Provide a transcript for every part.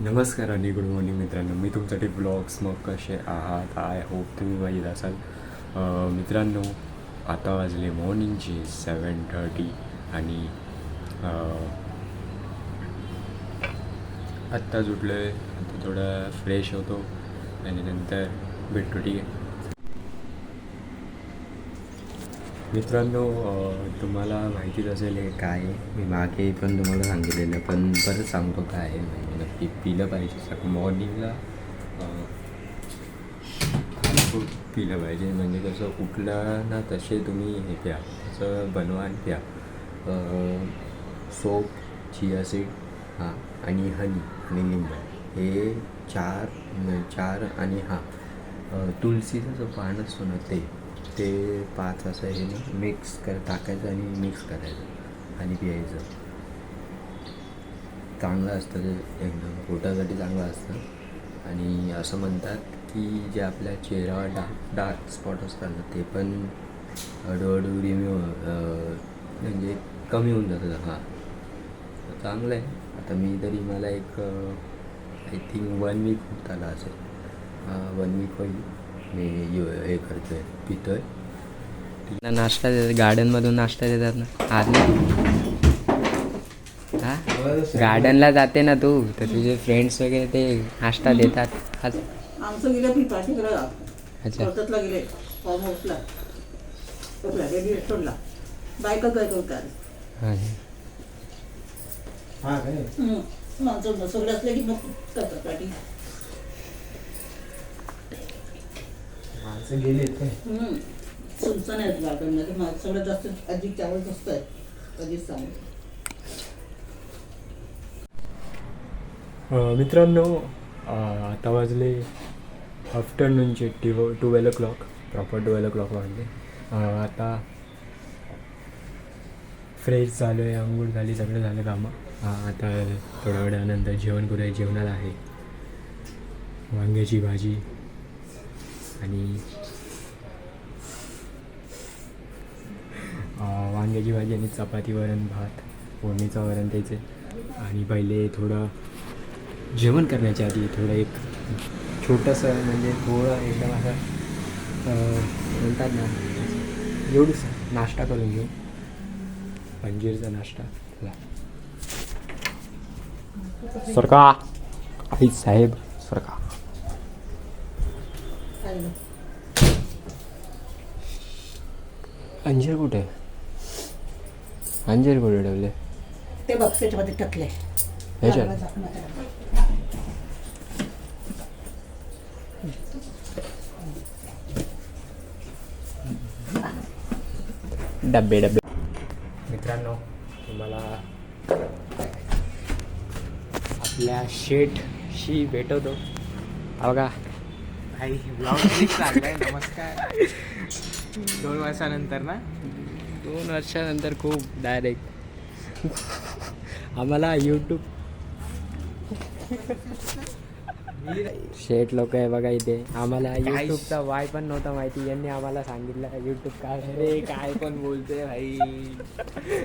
नमस्कार आणि good morning मित्रांनो, मी तुमच्यासाठी ब्लॉग्स मग कसे आहात. आय होप तुम्ही माहीत असाल. मित्रांनो, आता वाजले मॉर्निंगचे 7:30 आणि आत्ताच उठलो आहे. आता थोडा फ्रेश होतो आणि नंतर भेटतो. ठीक आहे मित्रांनो, तुम्हाला माहितीच असेल हे काय आहे. मी मागे पण तुम्हाला सांगितलेलं, पण परत सांगतो काय आहे. म्हणजे नक्की पिलं पाहिजे सकाळ मॉर्निंगला. खूप पिलं पाहिजे. म्हणजे कसं उठलं ना तसे तुम्ही हे प्या, तसं बनवा आणि प्या. सोप, चिया सीड, हां, आणि हनी आणि लिंबू हे चार आणि तुळशीचं जो पान असतो ना ते 5 असं हे ना मिक्स टाकायचं आणि मिक्स करायचं आणि प्यायचं. चांगलं असतं ते, एकदम पोटासाठी चांगलं असतं. आणि असं म्हणतात की जे आपल्या चेहऱ्यावर डार्क स्पॉट असतात ना ते पण हळूहळू म्हणजे कमी होऊन जातं. चांगलं आहे. आता मी तरी मला एक आय थिंक 1 वीक होत आला असेल. 1 वीक होईल मी हे करतो आहे, पितो आहे. नाश्ता देतात गार्डनमधून, नाश्ता देतात ना. आज हां, गार्डनला जाते ना तू, तर तुझे फ्रेंड्स वगैरे ते नाश्ता देतात. आज आमचं गेलं पिपा तिकडं. अच्छा, कोलकातला गेले, फॉर्म हाऊसला कुठला रेडी रेस्टॉरंटला. बायका होतात. हां माणसं सगळे असले की मग करतात पाठी. माणसं गेले सुनसान आहेत गार्डनमध्ये. माझं सगळ्यात जास्त अधिक चावल असतं आहे, अधिक चांगलं. मित्रांनो, आता वाजले आफ्टरनूनचे 12 o'clock, प्रॉपर 12 o'clock वाजले. आता फ्रेश झालो आहे, अंघोळ झाली, सगळं झालं कामं. आता थोड्या वेळानंतर जेवण करूया. जेवणाला आहे वांग्याची भाजी आणि आणि चपाती, वरण भात, फोडणीचं वरण त्याचे. आणि पहिले थोडं जेवण करण्याच्या आधी थोडं एक छोटंसं, म्हणजे थोडं एकदम असं बोलतात ना, एवढंच नाश्ता करून घेऊ. अंजीरचा नाश्ता. सरका आई साहेब, सरका. अंजीर कुठे ठेवले? ते बघ त्याच्यामध्ये टाकले. ह्याच्यात डब्बे. मित्रांनो, तुम्हाला आपल्या शेठशी भेटवतो. बघा भाई, ब्लॉग चाललाय. नमस्कार. 2 वर्षानंतर ना, 2 वर्षानंतर खूप डायरेक्ट आम्हाला यूट्यूब शेठ लोक आहे बघा इथे. आम्हाला यूट्यूबचा वाय पण नव्हता माहिती. यांनी आम्हाला सांगितलं यूट्यूब काय. अरे काय पण बोलते भाई.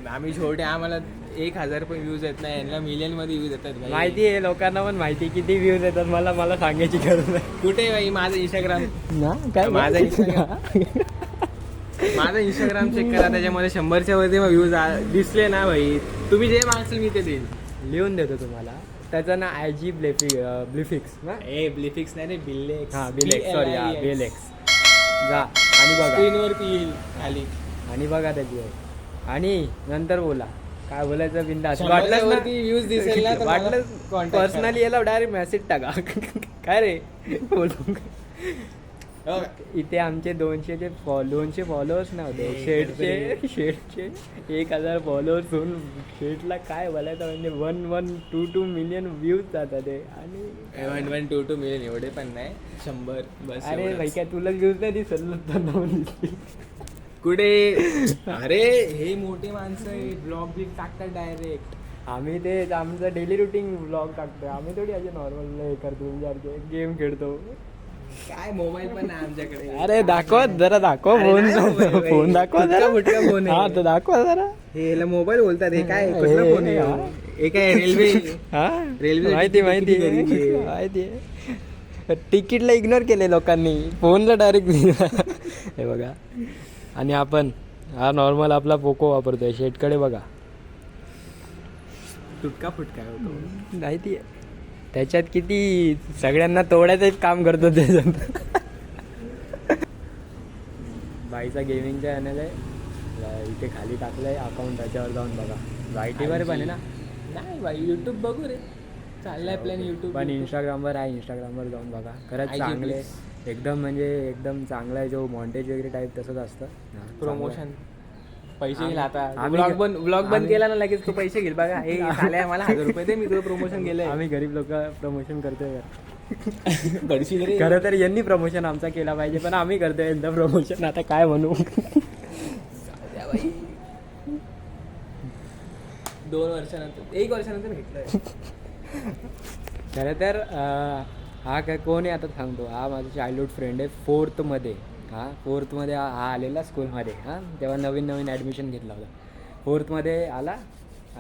आम्ही छोटे, आम्हाला 1,000 पण व्ह्यूज येत नाही, यांना मिलियनमध्ये व्ह्यूज येतात भाई. माहिती आहे लोकांना, पण माहिती किती व्ह्यूज येतात मला सांगायची गरज नाही. कुठे भाई माझं इंस्टाग्राम? ना काय माझं इंस्टाग्राम चेक करा, त्याच्यामध्ये 100च्या वरती व्ह्यूज दिसले ना भाई, तुम्ही जे मागसाल मी ते देईन. लिहून देतो तुम्हाला. त्याचं ना IG ब्लिफिक्स ना. ब्लिफिक्स नाही रे, बिलेक्स. बिलेक्स, सॉरी, बिलेक्स. जा आणि बघा स्क्रीनवरती येईल खाली. आणि बघा त्याची. आणि नंतर बोला काय बोलायचं, बिंदास. 100च्या वरती व्ह्यूज दिसेल ना, तर मला वाटलं contact पर्सनली याला डायरेक्ट मेसेज टाका. काय रे बोलू. करा. इथे आमचे 200 फॉलोअर्स नव्हते. शेटचे 1,000 फॉलोअर्स होऊन शेटला काय बोलायचं, म्हणजे 1-1-2 मिलियन व्ह्यूज जातात ते. आणि 1-1-2 मिलियन एवढे पण नाही, 100 बस. अरे भाई, काय तुला व्ह्यूज नाही दिसत तर कुठे? अरे हे मोठे माणसं ब्लॉग बिग टाकतात डायरेक्ट. आम्ही ते आमचं डेली रुटीन ब्लॉग टाकतोय. आम्ही थोडी असे नॉर्मल हे करतो, गेम खेळतो. काय मोबाईल पण नाही आमच्याकडे. अरे दाखव जरा, दाखव फोन दाखव जरा. फुटका फोन हा, तर दाखव जरा. हे मोबाईल बोलतात. हे काय कुठला फोन आहे? एक आहे रेल्वे हा रेल्वे माहिती माहिती किती गरीब आहे. माहिती आहे. तिकीटला इग्नोर केले लोकांनी, फोनला डायरेक्ट हे बघा. आणि आपण हा नॉर्मल आपला पोको वापरतोय. शेटकडे बघा तुटका फुटका होतो. माहिती आहे त्याच्यात किती सगळ्यांना तोडायचं एक काम करतो त्याच्यात. बाईचा गेमिंगचा चॅनल आहे इथे खाली टाकलंय अकाउंट, त्याच्यावर जाऊन बघा. IT वर पण आहे ना. नाही बाई युट्यूब बघू रे, चाललाय प्लॅन युट्यूब. पण इंस्टाग्रामवर आहे, इंस्टाग्रामवर जाऊन बघा. खरंच IG चांगले please. एकदम, म्हणजे एकदम चांगला आहे. जो मॉन्टेज वगैरे टाईप तसंच असतं. प्रमोशन पैसे घेईल आम्ही- आता. आम्ही- ब्लॉग बंद आम्ही- केला ना लगेच तो पैसे घेईल बघा. हे आल्या मला 1000 रुपये दे, मी तुझं प्रमोशन केलंय. आम्ही गरीब लोक प्रमोशन करतोय. बडशी रे. खरं तर यांनी प्रमोशन आमचा केला पाहिजे, पण आम्ही करतोय यांचं प्रमोशन. आता काय म्हणू. द्या बाई. 2 वर्षानंतर 1 वर्षानंतर भेटलोय. खरं तर हा काय कोण आहे आता सांगतो. हा माझा चाइल्डहुड फ्रेंड आहे. 4th मध्ये हा आलेला स्कूलमध्ये. तेव्हा नवीन ॲडमिशन घेतला होता. 4th मध्ये आला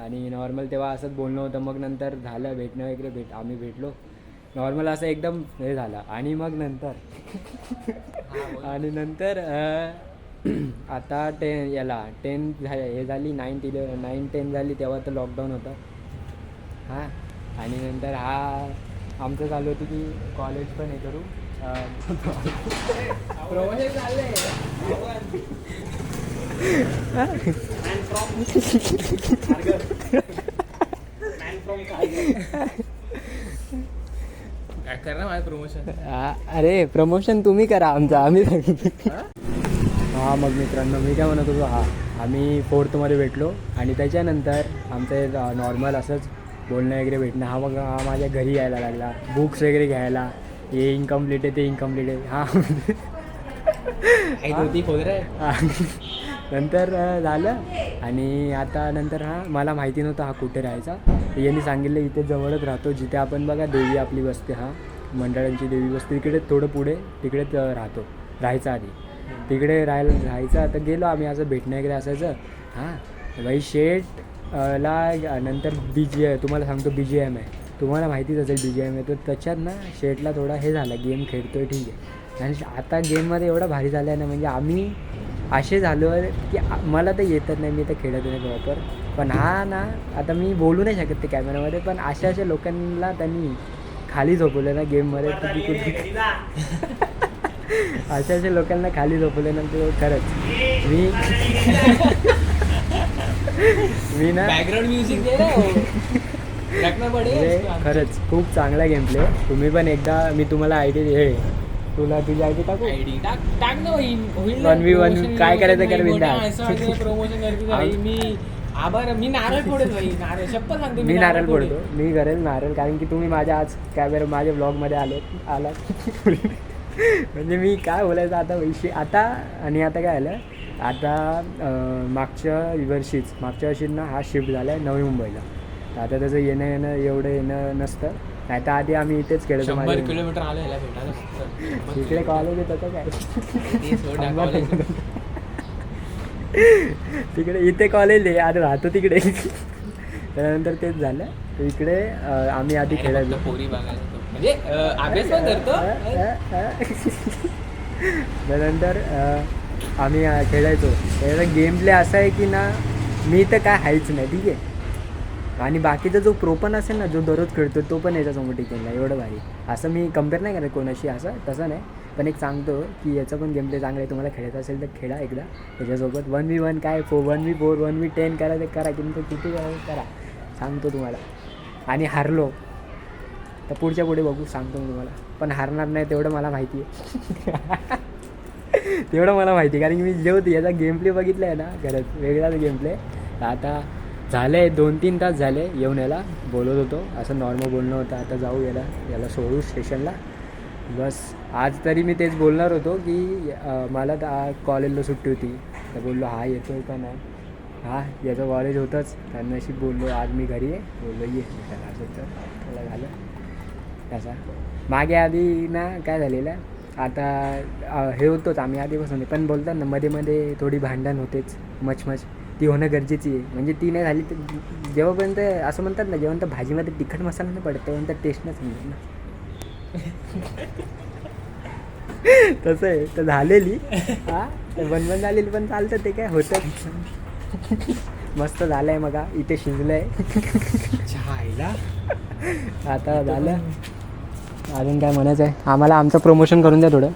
आणि नॉर्मल तेव्हा असंच बोलणं होतं. मग नंतर झालं भेटणं वगैरे, आम्ही भेटलो नॉर्मल असं एकदम हे झालं. आणि मग नंतर आता 10th हे झाली, 9th 10th झाली तेव्हा तर लॉकडाऊन होतं. आणि नंतर आमचं चालू होतं की कॉलेज पण हे करू. प्रमोशन चाललंय. काय करणार माझं प्रमोशन. अरे प्रमोशन तुम्ही करा आमचं, आम्ही मग मित्रांनो मी काय म्हणत होतो. आम्ही 4th मध्ये भेटलो आणि त्याच्यानंतर आमचं नॉर्मल असंच बोलणं वगैरे भेटणं. मग माझ्या घरी यायला लागला, बुक्स वगैरे घ्यायला. हे इनकम्प्लीट आहे, ते इनकम्प्लीट आहे. होती खोद रे. नंतर झालं. आणि आता नंतर मला माहिती नव्हतं कुठे राहायचा. यांनी सांगितलं इथे जवळच राहतो, जिथे आपण बघा देवी आपली बसते, मंडळांची देवी बसते तिकडे थोडं पुढे, तिकडेच राहायचं आधी. तिकडे राहायचं. आता गेलो आम्ही, असं भेटणं वगैरे असायचं. बाई शेट ला नंतर तुम्हाला सांगतो BGM आहे, तुम्हाला माहितीच असेल BGM आहे. तर त्याच्यात ना शेटला थोडा हे झाला, गेम खेळतोय ठीक आहे. आणि आता गेममध्ये एवढा भारी झाला आहे ना, म्हणजे आम्ही असे झालो की मला तर येतच नाही, मी तर खेळत नाही प्रॉपर. पण ना आता मी बोलू नाही शकत ते कॅमेऱ्यामध्ये, पण अशा लोकांना त्यांनी खाली झोपवलं ना गेममध्ये. अशा लोकांना खाली झोपवलं ना, ते खरंच मी ना बॅकग्राऊंड म्युझिक दे रे. खरंच खूप चांगला गेम प्ले. तुम्ही पण एकदा, मी तुम्हाला तुला तुझी आयडी टाकू. आयडी टाक ना होईल 1v1 काय करायचं कर बिंदास. प्रमोशन करते भाई. मी आभार. मी नारळ फोडेल भाई, नारळ शपथ सांगतो. मी नारळ फोडतो, मी करेल नारळ. कारण की तुम्ही माझ्या आज कॅमेरा माझ्या ब्लॉगमध्ये आला. म्हणजे मी काय बोलायचं आता विषय आता. आणि आता काय आलं, आता मागच्या वर्षीच ना हा शिफ्ट झाला आहे नवी मुंबईला. तर आता त्याचं येणं एवढं येणं नसतं. नाही तर आधी आम्ही इथेच खेळतो. 100 किलोमीटर आलो ह्याला भेटायला. इकडे कॉलेज आहे तसं काय. तिकडे इथे कॉलेज आहे, आता राहतो तिकडे. त्यानंतर तेच झालं. तर इकडे आम्ही आधी खेळायचो. पोरी बघायला म्हणजे अभ्यास पण करतो. त्यानंतर आम्ही खेळायचो. त्याचा गेम प्ले असा आहे की ना, मी तर काय हायच नाही ठीक आहे. आणि बाकीचा जो प्रो पण असेल ना, जो दररोज खेळतो, तो पण याच्यासमोर टिकेल नाही, एवढं भारी. असं मी कम्पेअर नाही करत कोणाशी, तसं नाही. पण एक सांगतो की याचा पण गेम प्ले चांगला आहे. तुम्हाला खेळायचं असेल तर खेळा एकदा त्याच्यासोबत. 1v1 काय 1v4 1v10 करायचं करा, किंवा किती करायचं करा, सांगतो तुम्हाला. आणि हारलो तर पुढच्या पुढे बघू, सांगतो मी तुम्हाला. पण हारणार नाही तेवढं मला माहिती आहे. तेवढं मला माहिती आहे, कारण की मी जेव्हा याचा गेम प्ले बघितला आहे ना, खरंच वेगळाच गेम प्ले. आता झाले 2-3 तास झाले येऊन याला बोलत होतो. असं नॉर्मल बोलणं होतं. आता जाऊ याला सोडू स्टेशनला बस. आज तरी मी तेच बोलणार होतो की मला तर कॉलेजला सुट्टी होती. तर बोललो येतो आहे का नाही. याचं कॉलेज होतंच, त्यांनाशी बोललो आज मी घरी आहे. बोललो ये असं तर त्याला झालं त्याचा. मागे आधी ना काय झालेलं, आता हे होतोच आम्ही आधीपासून. पण बोलतात ना मध्ये थोडी भांडण होतेच, मच ती होणं गरजेची आहे. म्हणजे ती नाही झाली तर जेव्हापर्यंत असं म्हणतात ना, जेव्हा भाजीमध्ये तिखट मसाला नाही पडत तेव्हा टेस्ट नाही समजत ना. तसं आहे. तर झालेली हां बनवून झालेली पण चालतं, ते काय होतं. मस्त झालं आहे मग इथे शिजलं आहे. छायला आता झालं. अजून काय म्हणायचं आहे आम्हाला? आमचं प्रमोशन करून द्या थोडं.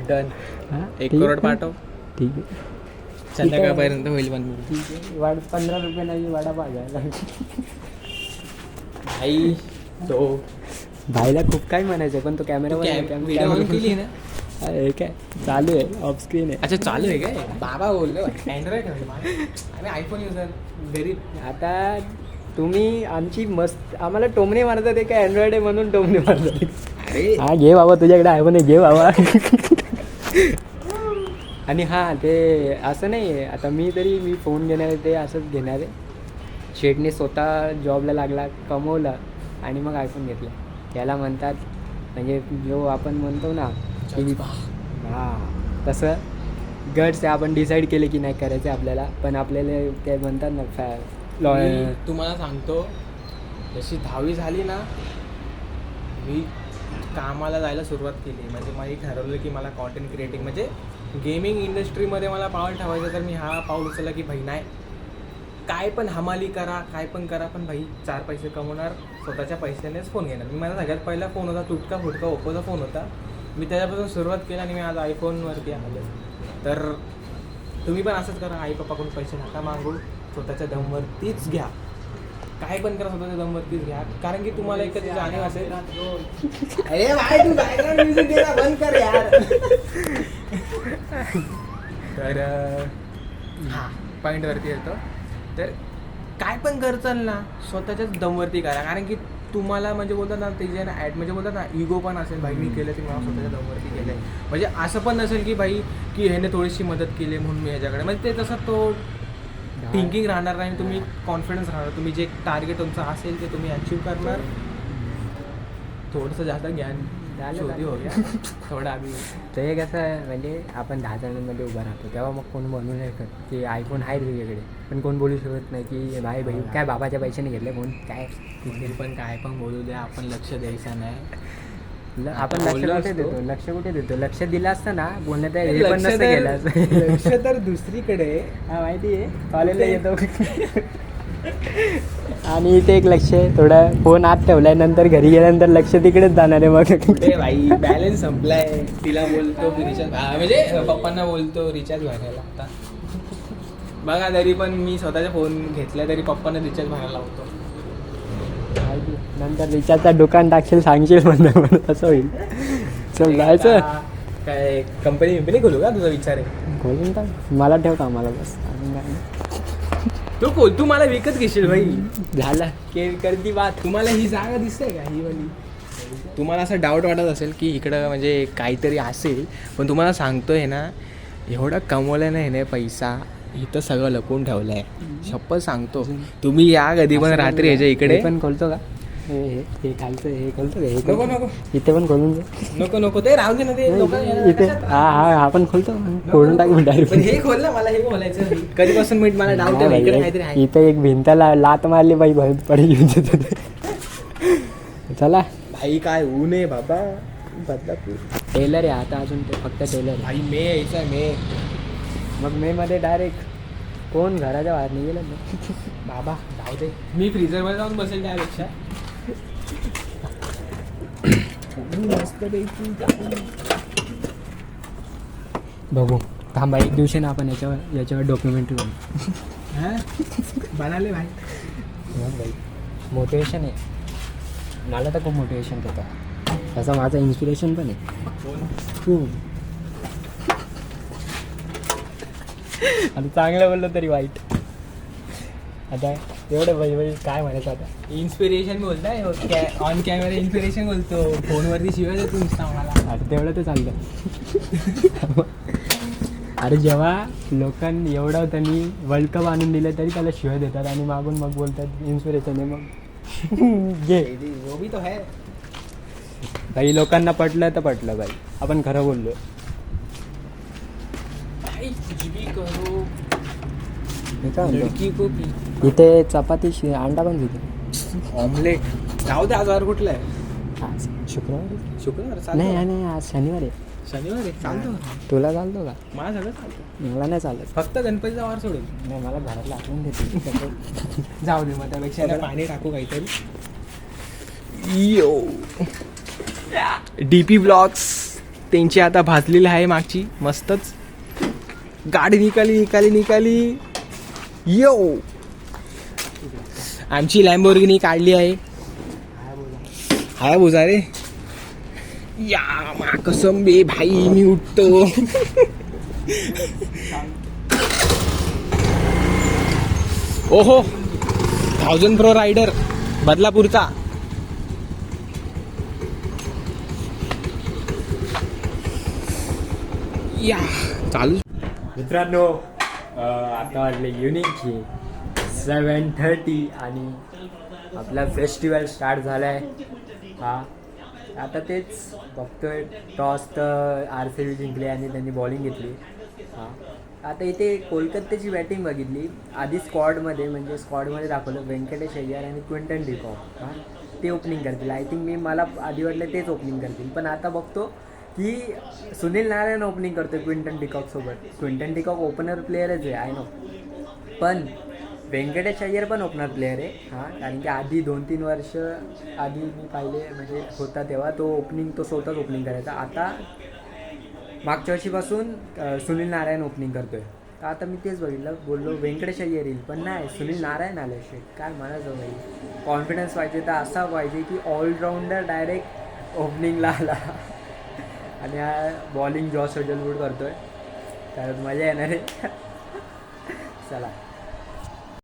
डन. हां 1 ठीक करोड आहे. पाठव. ठीक आहे. संध्याकाळपर्यंत होईल पण. ठीक आहे. 15 रुपये नाही वडापाव घ्यायला. भाई तो भाईला खूप काय म्हणायचं पण तो कॅमेरावर व्हिडिओ ऑन केली ना. हे काय चालू आहे ऑफ स्क्रीन आहे. अच्छा चालू आहे काय? बाबा बोललो अँड्रॉइड आम्ही आयफोन युजर घरी. आता तुम्ही आमची मस्त आम्हाला टोमणे मारतात, ते काय अँड्रॉइड आहे म्हणून टोमणे मारतात. अरे हा घे बाबा, तुझ्याकडे आयफोन आहे घे बाबा. आणि हां ते असं नाही आहे आता मी फोन घेणार आहे ते असंच घेणार आहे. शेठने स्वतः जॉबला लागला, कमवला आणि मग आयफोन घेतला. याला म्हणतात म्हणजे जो आपण म्हणतो ना की हां तसं गट्स आहे. आपण डिसाईड केले की नाही करायचं आपल्याला, पण आपल्याला ते म्हणतात ना मी तुम्हाला सांगतो, जशी 10वी झाली ना मी कामाला जायला सुरुवात केली. म्हणजे मी ठरवलं की मला कॉन्टेंट क्रिएटिंग म्हणजे गेमिंग इंडस्ट्रीमध्ये मला पाऊल ठेवायचं. तर मी हा पाऊल उचलला की भाई नाही, काय पण हमाली करा, काय पण करा, पण भाई 4 पैसे कमवणार, स्वतःच्या पैशानेच फोन घेणार. मी माझा सगळ्यात पहिला फोन होता तुटका फुटका ओप्पोचा फोन होता. मी त्याच्यापासून सुरुवात केली आणि मी आज आयफोनवरती आलो. तर तुम्ही पण असंच करा, आई पप्पाकडून पैसे नका मागू, स्वतःच्या दमवरतीच घ्या. काय पण करा स्वतःच्या दमवरतीच घ्या. कारण की तुम्हाला एक कधी जाणीव असेल. अरे भाई तू बॅकग्राऊंड म्युझिक देना बंद कर यार. तर हां पॉईंटवरती येतो. तर काय पण करचाल ना स्वतःच्याच दमवरती करा. कारण की तुम्हाला म्हणजे बोलतात ना ते जे ना ॲड म्हणजे बोलतात ना इगो पण असेल, भाई मी केलं ते मला स्वतःच्या दमवरती केलं आहे. म्हणजे असं पण नसेल की भाई की ह्याने थोडीशी मदत केली म्हणून मी ह्याच्याकडे, म्हणजे ते तसं तो थिंकिंग राहणार नाही. तुम्ही कॉन्फिडन्स राहणार. तुम्ही जे टार्गेट तुमचं असेल ते तुम्ही अचीव करणार. थोडंसं जास्त ज्ञान शोधी हो गया थोडा आम्ही. ते कसं आहे म्हणजे आपण 10 जणांमध्ये उभं राहतो तेव्हा मग कोण बोलू नाही शकत की आयफोन आहे तुझ्याकडे, पण कोण बोलू शकत नाही की भाई भाई काय बाबाच्या पैशाने घेतलं कोण काय. तुम्ही पण काय पण बोलू द्या, आपण लक्ष द्यायचं नाही. आपण लक्ष बोललो कुठे असतो. देतो, लक्ष कुठे देतो. लक्ष दिलं असतं ना बोलण्यात हे पण नसतं गेलं असं. लक्ष तर दुसरीकडे. हा माहिती आहे कॉलेजला येतो. आणि इथे एक लक्ष आहे थोडा फोन आत ठेवलाय, नंतर घरी गेल्यानंतर लक्ष तिकडेच जाणार आहे. मग कुठे भाई बॅलन्स संपलाय. तिला बोलतो रिचार्ज म्हणजे पप्पांना बोलतो रिचार्ज भरायला. आता बघा तरी पण मी स्वतःचा फोन घेतला तरी पप्पांना रिचार्ज भरायला लावतो. नंतर रिचार्जचा दुकान टाकशील सांगशील म्हणून असं होईल. चल जायचं आता काय कंपनी खोलू का? तुझा विचार आहे खोलून टाक, मला ठेवतो आम्हाला बस. अजून काय नाही. तू खोल, तू मला विकत घेशील भाई. झालं की करती बात. तुम्हाला ही जागा दिसते का ही वाली? तुम्हाला असं डाऊट वाटत असेल की इकडं म्हणजे काहीतरी असेल, पण तुम्हाला सांगतोय ना एवढं कमवलं नाही ना पैसा, इथं सगळं लपवून ठेवलं आहे. शपथ सांगतो. तुम्ही या कधी पण रात्री ह्याच्या इकडे हे पण खोलतो का? हे खालचं हे खोलतो का? हे नको नको इथे पण खोलून जा. नको नको ते राहू दे ना. ते लोक इथे हा पण खोलतो, खोलून टाक डायरेक्ट. पण हे खोल ना, मला हे बोलायचं. कधीपासून मला डाऊट आहे इकडे काहीतरी आहे. इथे एक भिंताला लात मारली बाई पडेल घेऊन जातो. चला भाई काय ऊन आहे बाबा. बदलापूर टेलर आहे आता अजून, ते फक्त टेलर आहे. भाई मे यायचा मे. मग मे मध्ये डायरेक्ट कोण घराच्या बाहेर नाही गेलं ना. बाबा जाऊ दे, मी फ्रीजरमध्ये जाऊन बसेल त्यापेक्षा. बघू थांबा एक दिवशी ना आपण याच्यावर डॉक्युमेंटरी बनवू. हां बनाले भाई. भाई मोटिवेशन आहे मला तर खूप मोटिवेशन देतं. त्याचा माझं इन्स्पिरेशन पण आहे. आता चांगलं बोललं तरी वाईट. आता एवढं भाई काय म्हणायचं आता. इन्स्पिरेशन बोलताय ऑन कॅमेरा इन्स्पिरेशन बोलतो, फोनवरती शिवाय देतो नुसता मला. अरे तेवढं तर चालतं. अरे जेव्हा लोकांनी एवढं त्यांनी वर्ल्ड कप आणून दिलं तरी त्याला शिवाय देतात आणि मागून मग बोलतात इन्स्पिरेशन आहे. मग घे वो भी तो है काही लोकांना पटलं तर पटलं भाई, आपण खरं बोललो. भाई कुछ भी करो मी काय म्हणतो, लडकी को पी इथे चपाती अंडा पण देते. ऑमलेट. जाऊ दे, आज वार कुठला आहे? आज शुक्रवारी शुक्रवार नाही चालतो. नाही आज शनिवार आहे. शनिवार आहे चालतो. तुला चालतो का? मला सगळं चालतं, मला नाही चालत. फक्त गणपतीचा वार सोडून. नाही मला घरातला आठवण देते. जाऊ दे, मग त्यापेक्षा ना पाणी टाकू काहीतरी. यो DP ब्लॉग्स त्यांची आता भाजलेली आहे मागची मस्तच. गाडी निकाली. यो आमची लॅम्बोर्गिनी काढली आहे. हाय बोजा रे. या मा कसम बे भाई, मी उठतो. ओहो 1000 प्रो रायडर बदलापूरचा. या चालू. मित्रांनो आता वाजले युनिकची 7:30 आणि आपला फेस्टिवल स्टार्ट झाला आहे. हा आता तेच बघतोय. टॉस तर RCB जिंकली आणि त्यांनी बॉलिंग घेतली. हां आता इथे कोलकात्याची बॅटिंग बघितली. आधी स्क्वॉडमध्ये दाखवलं व्यंकटेश अय्यर आणि क्विंटन डिकॉक. हां ते ओपनिंग करतील. आय थिंक मला आधी वाटलं तेच ओपनिंग करतील, पण आता बघतो की सुनील नारायण ओपनिंग करतो क्विंटन डिकॉकसोबत. क्विंटन डिकॉक ओपनर प्लेअरच आहे आय नो, पण व्यंकटेश अय्यर पण ओपनर प्लेअर आहे. हां कारण की आधी 2-3 वर्ष आधी मी पाहिले म्हणजे होता तेव्हा तो स्वतःच ओपनिंग करायचा. आता मागच्या वर्षीपासून सुनील नारायण ओपनिंग करतो आहे. तर आता मी तेच बघितलं, बोललो व्यंकटेश अय्यर येईल, पण नाही सुनील नारायण आले. काय म्हणायचं भाई, कॉन्फिडन्स पाहिजे तर असा पाहिजे की ऑलराऊंडर डायरेक्ट ओपनिंगला आला. आणि हा बॉलिंग जॉस हजलवूड करतो आहे, तर मजा येणार आहे. चला.